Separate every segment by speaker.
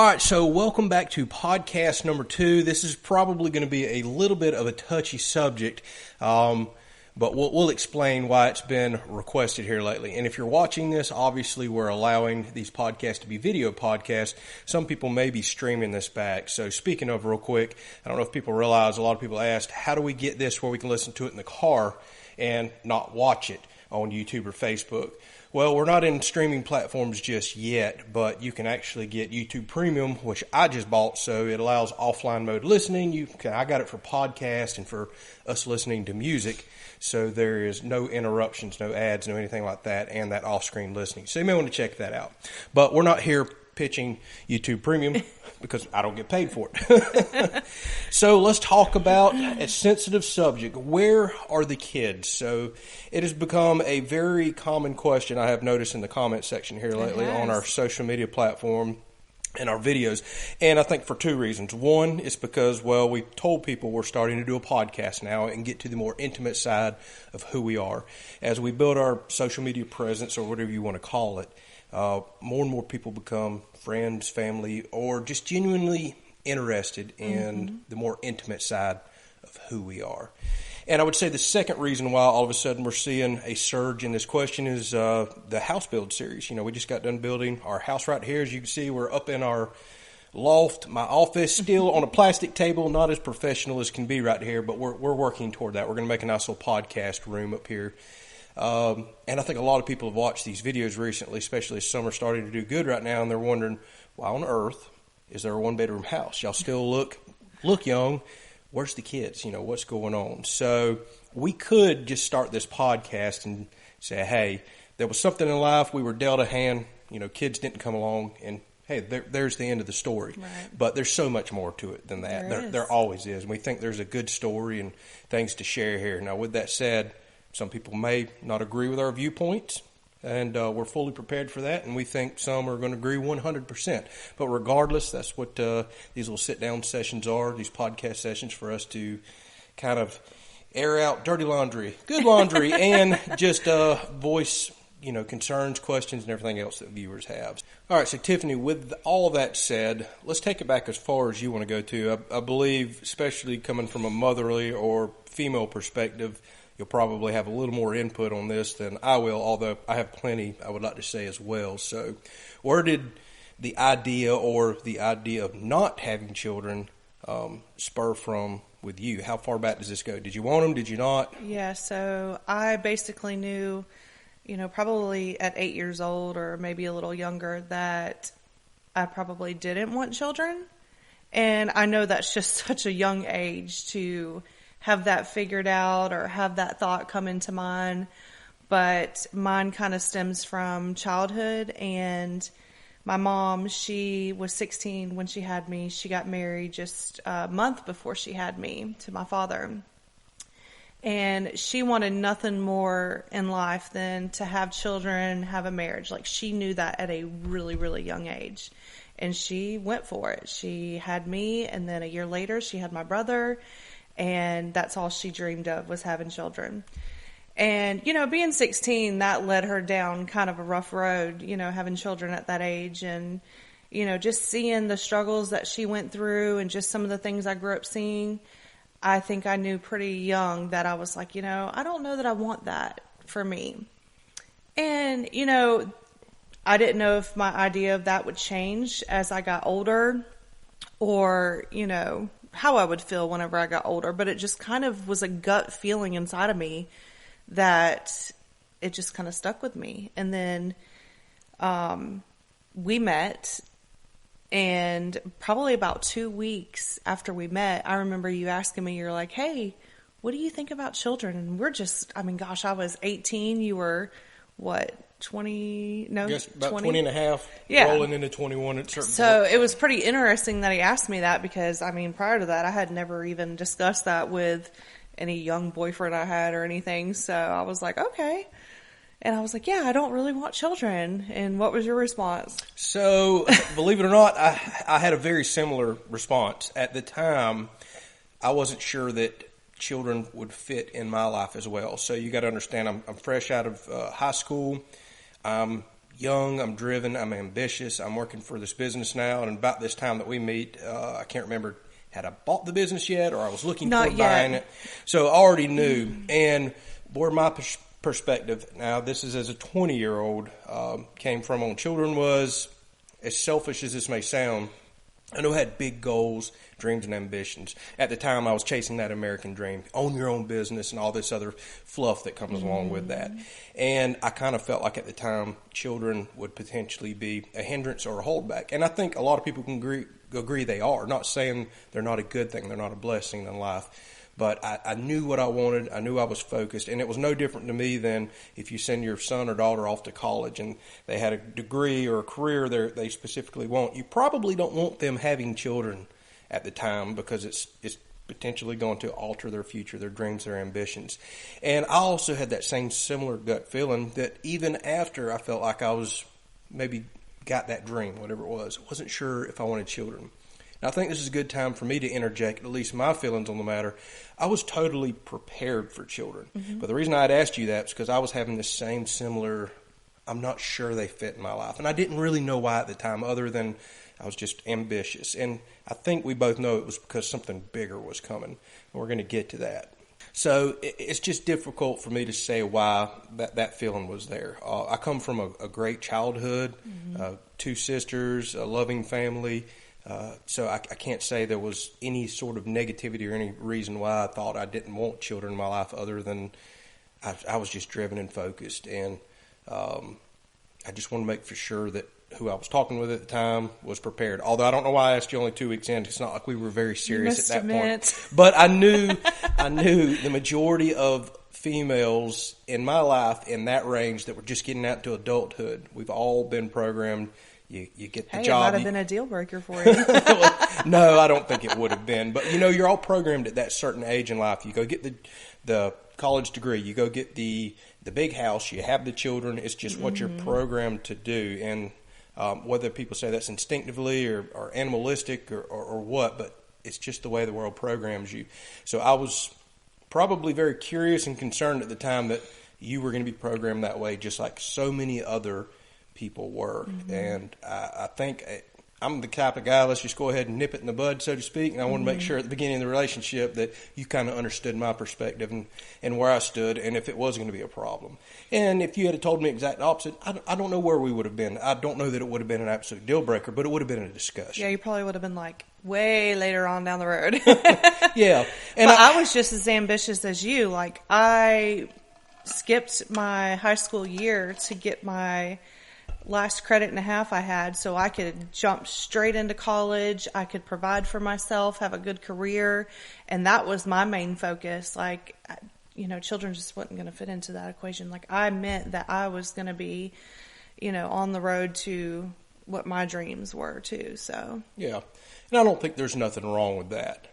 Speaker 1: All right, so welcome back to podcast number 2. This is probably going to be a little bit of a touchy subject, but we'll explain why it's been requested here lately. And if you're watching this, obviously we're allowing these podcasts to be video podcasts. Some people may be streaming this back. So speaking of real quick, I don't know if people realize, a lot of people asked, how do we get this where we can listen to it in the car and not watch it on YouTube or Facebook? Well, we're not in streaming platforms just yet, but you can actually get YouTube Premium, which I just bought, so it allows offline mode listening. I got it for podcast and for us listening to music, so there is no interruptions, no ads, no anything like that, and that off-screen listening. So you may want to check that out. But we're not here pitching YouTube Premium because I don't get paid for it. So let's talk about a sensitive subject. Where are the kids? So it has become a very common question I have noticed in the comment section here lately on our social media platform and our videos. And I think for 2 reasons. One is because, well, we told people we're starting to do a podcast now and get to the more intimate side of who we are. As we build our social media presence, or whatever you want to call it, more and more people become friends, family, or just genuinely interested in the more intimate side of who we are. And I would say the second reason why all of a sudden we're seeing a surge in this question is the house build series. You know, we just got done building our house right here. As you can see, we're up in our loft, my office, still on a plastic table, not as professional as can be right here, but we're working toward that. We're going to make a nice little podcast room up here. And I think a lot of people have watched these videos recently, especially as some are starting to do good right now, and they're wondering, why on earth is there a one-bedroom house? Y'all still look young. Where's the kids? You know, what's going on? So we could just start this podcast and say, hey, there was something in life, we were dealt a hand, you know, kids didn't come along, and hey, there's the end of the story. Right. But there's so much more to it than that. There always is. And we think there's a good story and things to share here. Now, with that said, some people may not agree with our viewpoints, and we're fully prepared for that, and we think some are going to agree 100%. But regardless, that's what these little sit-down sessions are, these podcast sessions, for us to kind of air out dirty laundry, good laundry, and just voice, you know, concerns, questions, and everything else that viewers have. All right, so Tiffany, with all of that said, let's take it back as far as you want to go to. I believe, especially coming from a motherly or female perspective, you'll probably have a little more input on this than I will, although I have plenty I would like to say as well. So where did the idea of not having children spur from with you? How far back does this go? Did you want them? Did you not?
Speaker 2: Yeah, so I basically knew, you know, probably at 8 years old or maybe a little younger, that I probably didn't want children. And I know that's just such a young age to have that figured out or have that thought come into mind. But mine kind of stems from childhood. And my mom, she was 16 when she had me. She got married just a month before she had me to my father. And she wanted nothing more in life than to have children, have a marriage. Like, she knew that at a really, really young age. And she went for it. She had me, and then a year later she had my brother. And that's all she dreamed of, was having children. And, you know, being 16, that led her down kind of a rough road, you know, having children at that age. And, you know, just seeing the struggles that she went through and just some of the things I grew up seeing, I think I knew pretty young that I was like, you know, I don't know that I want that for me. And, you know, I didn't know if my idea of that would change as I got older, or, you know, how I would feel whenever I got older, but it just kind of was a gut feeling inside of me that it just kind of stuck with me. And then we met, and probably about 2 weeks after we met, I remember you asking me, you're like, hey, what do you think about children? And we're just, I mean, gosh, I was 18. You were, what, 20? No,
Speaker 1: yes, about 20 and a half, rolling into 21 at certain
Speaker 2: So
Speaker 1: point.
Speaker 2: It was pretty interesting that he asked me that, because, I mean, prior to that, I had never even discussed that with any young boyfriend I had or anything. So I was like, okay. And I was like, yeah, I don't really want children. And what was your response?
Speaker 1: So, believe it or not, I had a very similar response. At the time, I wasn't sure that children would fit in my life as well. So you got to understand, I'm fresh out of high school. I'm young, I'm driven, I'm ambitious, I'm working for this business now, and about this time that we meet, I can't remember, had I bought the business yet, or I was looking
Speaker 2: Not
Speaker 1: toward
Speaker 2: yet.
Speaker 1: buying it. So I already knew, and where my perspective, now this is as a 20-year-old, came from on children was, as selfish as this may sound, I know I had big goals, dreams, and ambitions. At the time, I was chasing that American dream, own your own business and all this other fluff that comes along with that. And I kind of felt like at the time, children would potentially be a hindrance or a holdback. And I think a lot of people can agree they are. Not saying they're not a good thing, they're not a blessing in life. But I knew what I wanted. I knew I was focused. And it was no different to me than if you send your son or daughter off to college and they had a degree or a career they specifically want. You probably don't want them having children at the time because it's potentially going to alter their future, their dreams, their ambitions. And I also had that same similar gut feeling that even after I felt like I was maybe got that dream, whatever it was, I wasn't sure if I wanted children. Now, I think this is a good time for me to interject at least my feelings on the matter. I was totally prepared for children. But the reason I'd asked you that is because I was having this same similar, I'm not sure they fit in my life. And I didn't really know why at the time other than I was just ambitious. And I think we both know it was because something bigger was coming. And we're going to get to that. So it's just difficult for me to say why that feeling was there. I come from a great childhood, 2 sisters, a loving family. So I can't say there was any sort of negativity or any reason why I thought I didn't want children in my life other than I was just driven and focused. And I just want to make for sure that who I was talking with at the time was prepared. Although I don't know why I asked you only 2 weeks in. It's not like we were very serious at that point. But I knew the majority of females in my life in that range that were just getting out to adulthood. We've all been programmed. You get the job.
Speaker 2: It might have been a deal breaker for you.
Speaker 1: No, I don't think it would have been. But, you're all programmed at that certain age in life. You go get the college degree. You go get the big house. You have the children. It's just what you're programmed to do. And whether people say that's instinctively or animalistic or what, but it's just the way the world programs you. So I was probably very curious and concerned at the time that you were going to be programmed that way, just like so many other people were. And I think I'm the type of guy, let's just go ahead and nip it in the bud, so to speak. And I want to make sure at the beginning of the relationship that you kind of understood my perspective and where I stood and if it was going to be a problem. And if you had told me exact opposite, I don't know where we would have been. I don't know that it would have been an absolute deal breaker, but it would have been a discussion.
Speaker 2: Yeah, you probably would have been like way later on down the road.
Speaker 1: Yeah. And
Speaker 2: but I was just as ambitious as you. Like, I skipped my high school year to get my last credit and a half I had so I could jump straight into college. I could provide for myself, have a good career. And that was my main focus. Like, children just wasn't going to fit into that equation. Like, I meant that I was going to be, on the road to what my dreams were too. So,
Speaker 1: yeah. And I don't think there's nothing wrong with that.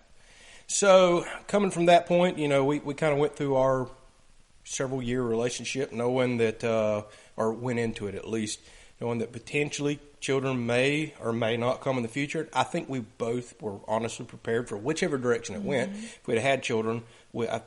Speaker 1: So coming from that point, we kind of went through our several year relationship knowing that, or went into it at least, knowing that potentially children may or may not come in the future. I think we both were honestly prepared for whichever direction it went. If we'd had children, I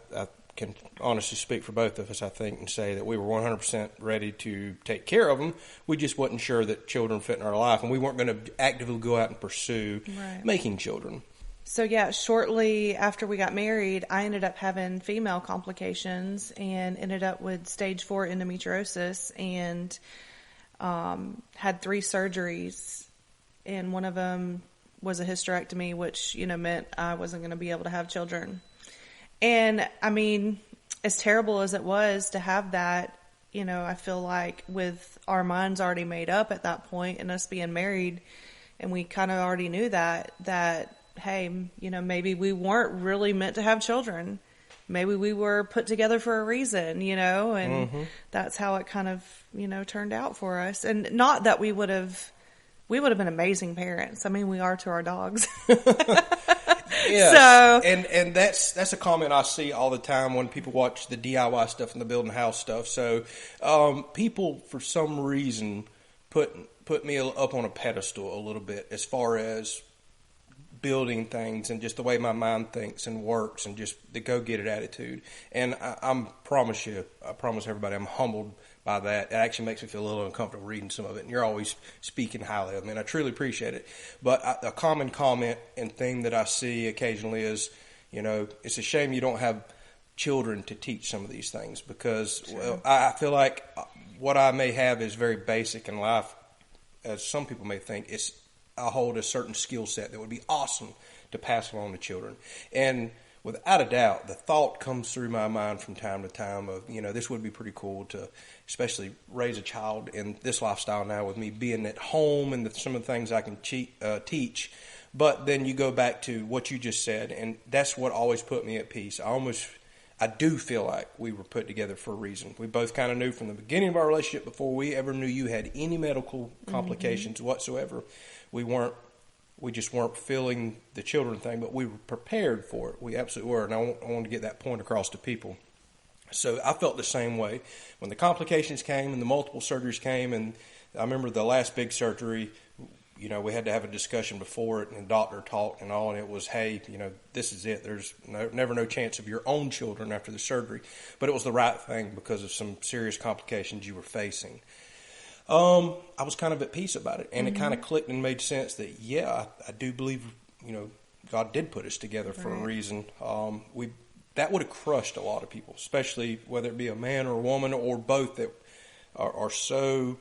Speaker 1: can honestly speak for both of us, I think, and say that we were 100% ready to take care of them. We just wasn't sure that children fit in our life, and we weren't going to actively go out and pursue making children.
Speaker 2: So, yeah, shortly after we got married, I ended up having female complications and ended up with stage 4 endometriosis and had 3 surgeries. And one of them was a hysterectomy, which, meant I wasn't going to be able to have children. And, I mean, as terrible as it was to have that, I feel like with our minds already made up at that point and us being married, and we kind of already knew that hey, maybe we weren't really meant to have children. Maybe we were put together for a reason, and that's how it kind of, turned out for us. And not that we would have been amazing parents. I mean, we are to our dogs.
Speaker 1: Yeah.
Speaker 2: So,
Speaker 1: and that's a comment I see all the time when people watch the DIY stuff and the building house stuff. So, people for some reason put me up on a pedestal a little bit as far as building things and just the way my mind thinks and works and just the go-get-it attitude. And I promise everybody I'm humbled by that. It actually makes me feel a little uncomfortable reading some of it, and you're always speaking highly of me, and I truly appreciate it. But a common comment and thing that I see occasionally is, it's a shame you don't have children to teach some of these things, because I feel like what I may have is very basic in life, as some people may think. I hold a certain skill set that would be awesome to pass along to children. And without a doubt, the thought comes through my mind from time to time of, this would be pretty cool to especially raise a child in this lifestyle now, with me being at home and some of the things I can teach. But then you go back to what you just said, and that's what always put me at peace. I do feel like we were put together for a reason. We both kind of knew from the beginning of our relationship, before we ever knew you had any medical complications whatsoever, we just weren't feeling the children thing, but we were prepared for it. We absolutely were, and I want to get that point across to people. So I felt the same way. When the complications came and the multiple surgeries came, and I remember the last big surgery, we had to have a discussion before it, and the doctor talked and all, and it was, hey, this is it. There's never no chance of your own children after the surgery. But it was the right thing because of some serious complications you were facing. I was kind of at peace about it, and it kind of clicked and made sense that, I do believe, God did put us together for a reason. That would have crushed a lot of people, especially whether it be a man or a woman or both, that are so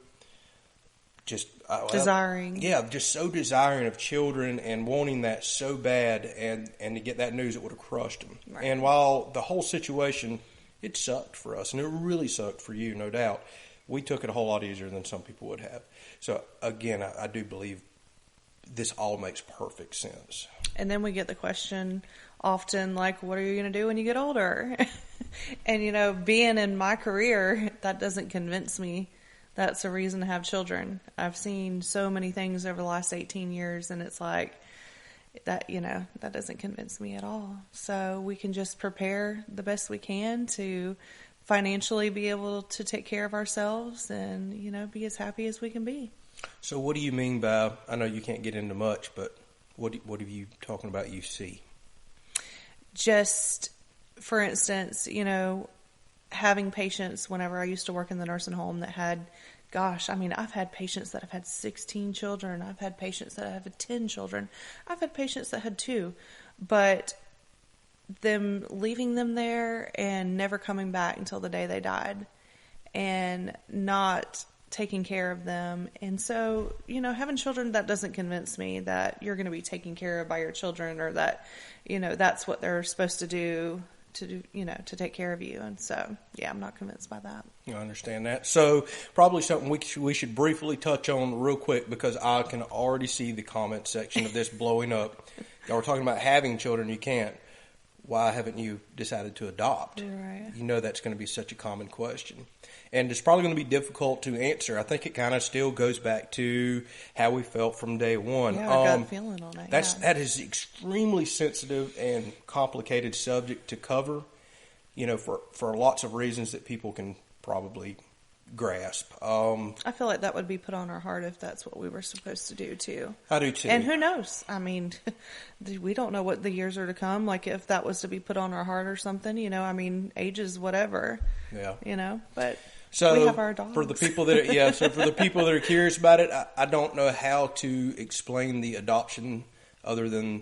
Speaker 1: just
Speaker 2: desiring.
Speaker 1: Just so desiring of children and wanting that so bad, and to get that news, it would have crushed them. Right. And while the whole situation, it sucked for us, and it really sucked for you, no doubt, we took it a whole lot easier than some people would have. So again, I do believe this all makes perfect sense. And
Speaker 2: then we get the question often, like, what are you going to do when you get older? And, being in my career, that doesn't convince me that's a reason to have children. I've seen so many things over the last 18 years, and it's like that, that doesn't convince me at all. So we can just prepare the best we can to financially be able to take care of ourselves and, be as happy as we can be.
Speaker 1: So what do you mean by, I know you can't get into much, but what are you talking about you see?
Speaker 2: Just, for instance, having patients whenever I used to work in the nursing home that had, I've had patients that have had 16 children. I've had patients that have had 10 children. I've had patients that had 2. But them leaving them there and never coming back until the day they died, and not taking care of them. And so, having children, that doesn't convince me that you're going to be taken care of by your children, or that, that's what they're supposed to do, to take care of you. And so, I'm not convinced by that.
Speaker 1: I understand that. So probably something we should briefly touch on real quick, because I can already see the comment section of this blowing up. Y'all were talking about having children, you can't. Why haven't you decided to adopt?
Speaker 2: Right.
Speaker 1: That's going to be such a common question. And it's probably going to be difficult to answer. I think it kind of still goes back to how we felt from day one.
Speaker 2: Yeah, I got a feeling on it.
Speaker 1: That is extremely sensitive and complicated subject to cover, for lots of reasons that people can probably grasp.
Speaker 2: I feel like that would be put on our heart if that's what we were supposed to do too.
Speaker 1: I do too.
Speaker 2: And who knows? We don't know what the years are to come. Like, if that was to be put on our heart or something, ages, whatever.
Speaker 1: Yeah.
Speaker 2: But
Speaker 1: so
Speaker 2: we have our dogs.
Speaker 1: For the people that for the people that are curious about it, I don't know how to explain the adoption other than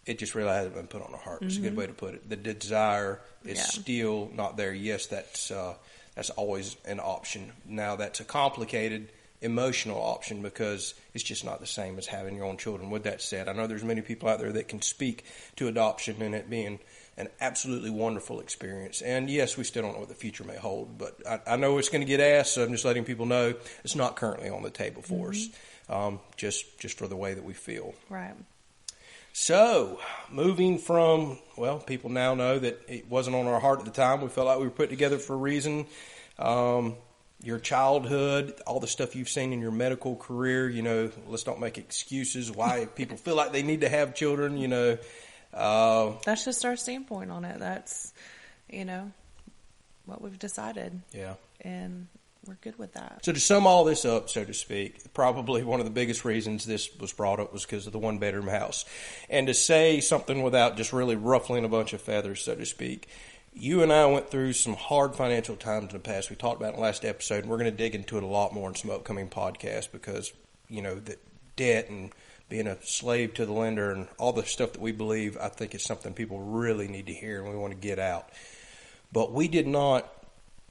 Speaker 1: it just really hasn't been put on our heart. It's a good way to put it. The desire is still not there. Yes, that's always an option. Now, that's a complicated emotional option, because it's just not the same as having your own children. With that said, I know there's many people out there that can speak to adoption and it being an absolutely wonderful experience. And yes, we still don't know what the future may hold, but I know it's going to get asked, so I'm just letting people know it's not currently on the table for us, just for the way that we feel.
Speaker 2: Right.
Speaker 1: So, moving from, people now know that it wasn't on our heart at the time. We felt like we were put together for a reason. Your childhood, all the stuff you've seen in your medical career, let's not make excuses why people feel like they need to have children,
Speaker 2: That's just our standpoint on it. That's, what we've decided.
Speaker 1: Yeah.
Speaker 2: And we're good with that.
Speaker 1: So to sum all this up, so to speak, probably one of the biggest reasons this was brought up was because of the one-bedroom house. And to say something without just really ruffling a bunch of feathers, so to speak, You and I went through some hard financial times in the past. We talked about it in the last episode, and we're going to dig into it a lot more in some upcoming podcasts because, the debt and being a slave to the lender and all the stuff that we believe, I think is something people really need to hear and we want to get out. But we did not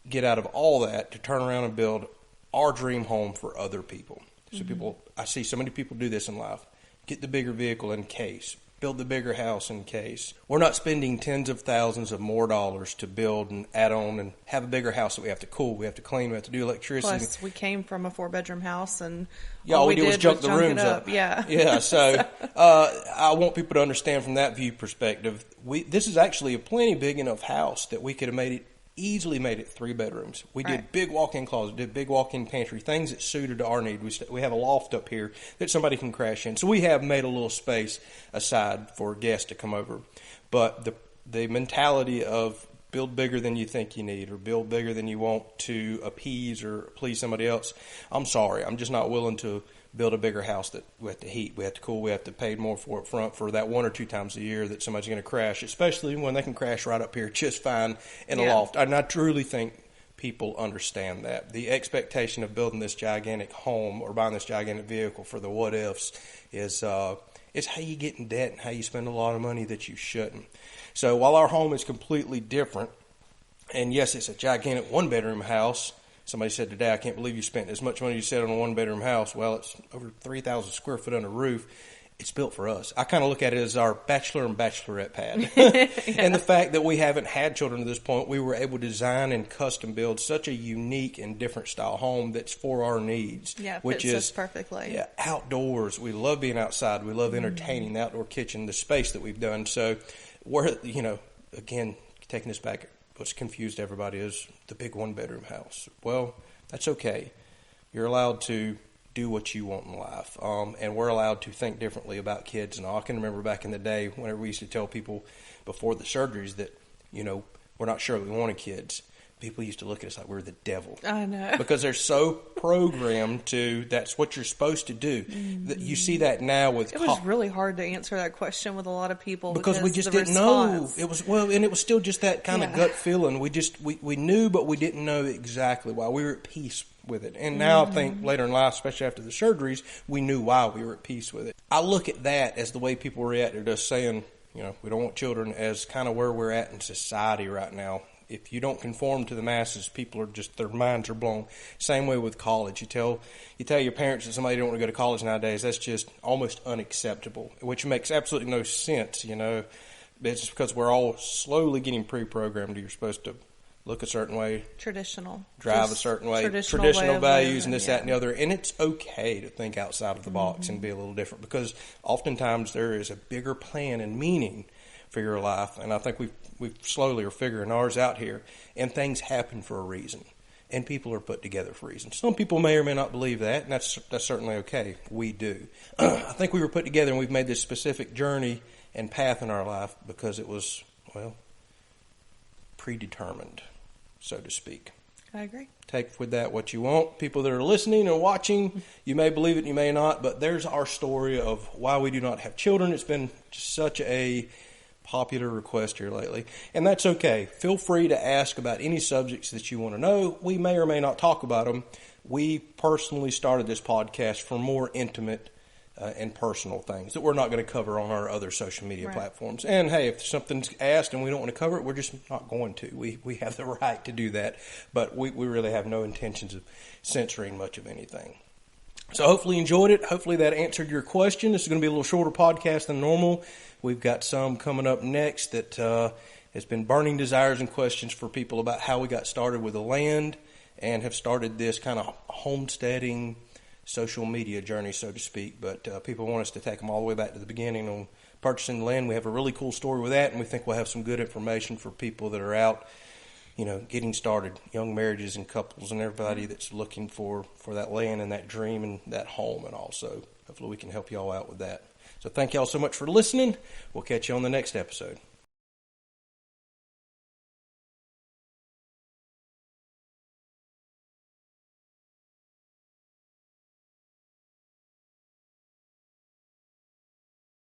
Speaker 1: get out of all that to turn around and build our dream home for other people. So I see so many people do this in life. Get the bigger vehicle in case. Build the bigger house in case. We're not spending tens of thousands of more dollars to build and add on and have a bigger house that we have to cool, we have to clean, we have to do electricity.
Speaker 2: Plus, we came from a 4-bedroom house, and
Speaker 1: all we did was junk the rooms up.
Speaker 2: Yeah.
Speaker 1: So I want people to understand from that view perspective, this is actually a plenty big enough house that we could have easily made it 3 bedrooms. We did big walk-in closet, did big walk-in pantry, things that suited our need. We have a loft up here that somebody can crash in. So we have made a little space aside for guests to come over. But the mentality of build bigger than you think you need or build bigger than you want to appease or please somebody else, I'm sorry. I'm just not willing to build a bigger house that we have to heat, we have to cool, we have to pay more for up front for that 1 or 2 times a year that somebody's going to crash, especially when they can crash right up here just fine in a loft. And I truly think people understand that. The expectation of building this gigantic home or buying this gigantic vehicle for the what ifs is how you get in debt and how you spend a lot of money that you shouldn't. So while our home is completely different, and yes, it's a gigantic 1-bedroom house. Somebody said today, I can't believe you spent as much money you said on a 1-bedroom house. Well, it's over 3,000 square foot on a roof. It's built for us. I kind of look at it as our bachelor and bachelorette pad. And the fact that we haven't had children to this point, we were able to design and custom build such a unique and different style home that's for our needs.
Speaker 2: Yeah,
Speaker 1: which
Speaker 2: fits
Speaker 1: is
Speaker 2: us perfectly.
Speaker 1: Yeah, outdoors. We love being outside. We love entertaining, the outdoor kitchen, the space that we've done. So we're, again, taking this back, what's confused everybody is the big 1-bedroom house. Well, that's okay. You're allowed to do what you want in life. And we're allowed to think differently about kids. And I can remember back in the day whenever we used to tell people before the surgeries that, we're not sure that we wanted kids. People used to look at us like we were the devil.
Speaker 2: I know.
Speaker 1: Because they're so programmed to, that's what you're supposed to do. That you see that now with...
Speaker 2: It was really hard to answer that question with a lot of people.
Speaker 1: Because we just didn't know. It was, and it was still just that kind of gut feeling. We knew, but we didn't know exactly why. We were at peace with it. And now I think later in life, especially after the surgeries, we knew why we were at peace with it. I look at that as the way people react to us saying, we don't want children, as kind of where we're at in society right now. If you don't conform to the masses, people are just, their minds are blown. Same way with college. You tell your parents that somebody don't want to go to college nowadays, that's just almost unacceptable, which makes absolutely no sense, It's just because we're all slowly getting pre-programmed. You're supposed to look a certain way.
Speaker 2: Traditional.
Speaker 1: Drive a certain way. Traditional values and this, that, and the other. And it's okay to think outside of the box and be a little different because oftentimes there is a bigger plan and meaning for your life. And I think we slowly are figuring ours out here. And things happen for a reason. And people are put together for reasons. Some people may or may not believe that, and that's certainly okay. We do. I think we were put together and we've made this specific journey and path in our life because it was, predetermined, so to speak.
Speaker 2: I agree.
Speaker 1: Take with that what you want. People that are listening and watching, you may believe it, you may not, but there's our story of why we do not have children. It's been such a popular request here lately, and that's okay. Feel free to ask about any subjects that you want to know. We may or may not talk about them. We personally started this podcast for more intimate and personal things that we're not going to cover on our other social media platforms. And hey, if something's asked and we don't want to cover it, we're just not going to. We have the right to do that, but we really have no intentions of censoring much of anything. So hopefully you enjoyed it. Hopefully that answered your question. This is going to be a little shorter podcast than normal. We've got some coming up next that has been burning desires and questions for people about how we got started with the land and have started this kind of homesteading social media journey, so to speak. But people want us to take them all the way back to the beginning on purchasing the land. We have a really cool story with that, and we think we'll have some good information for people that are out, getting started, young marriages and couples and everybody that's looking for that land and that dream and that home. And also, hopefully we can help you all out with that. So thank you all so much for listening. We'll catch you on the next episode.